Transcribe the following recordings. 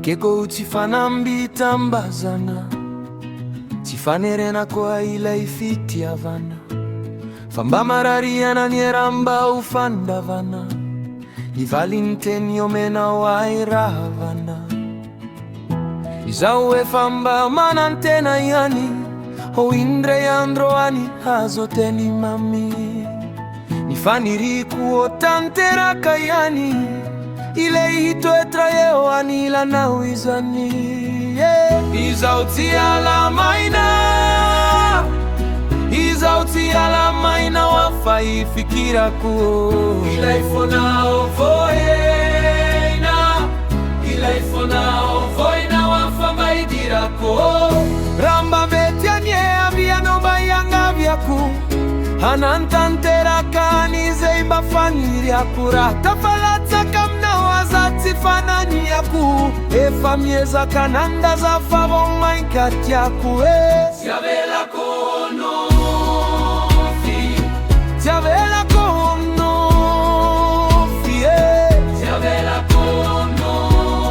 Keko utifana mbitambazana tifanerena kwa ila ifiti avana famba marariana nieramba ufandavana ivalintenio mena wairavana izauwe famba manantena yani oindre yandroani hazoteni mami nifaniri kuotantera kayani ile hito etrayeo anila na wizani izauti ala maina wafai fikira kuo ila ifona ovoina wafa maidira kuo ramba metianye ambia nomba yanga vyaku hanantantera kani zeimba faniri akura tafalata kamna wazati fanani yaku efamieza kananda za favo mainkati yaku Siavela konofi Siavela konofi Siavela konofi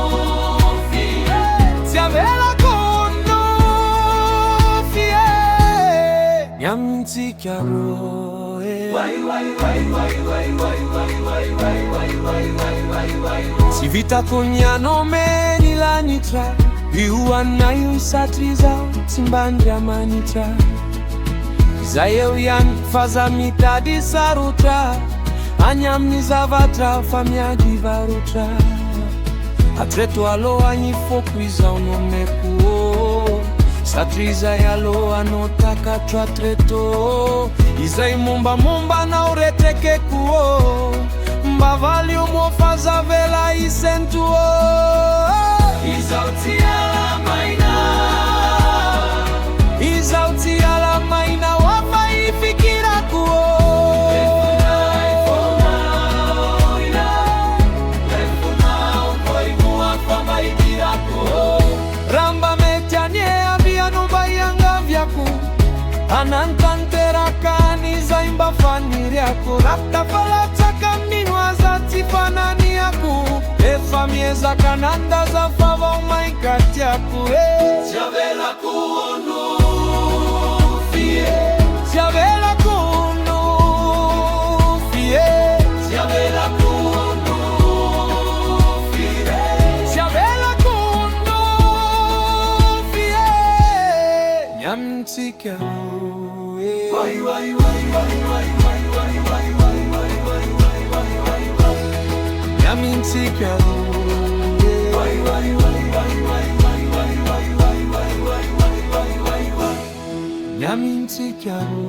Siavela konofi Nyamti kyaro Si vita kunyano meni la nitra Iuwa na yuisatriza Simbandi amanitra Izayeu yan faza mitadi sarutra Anyam nizavatra famia divarutra Atreto alo anyifokuiza unomekuo Satriza yalo anotaka tratreto Izai mumba na ureteke kuo Mbavali umofaza vela isentuo Izauti ala maina wafa ifikira kuo Ramba metianye ambia nomba yanga vyaku Anantantera kani zaimba faniri yaku Rapta falata kaminwa za tifanani yaku Efamieza kananda za fava umaikati yaku Siavela konofi Siavela konofi Siavela konofi Siavela konofi Nyamti kyaro Nyamti kyaro Nyamti kyaro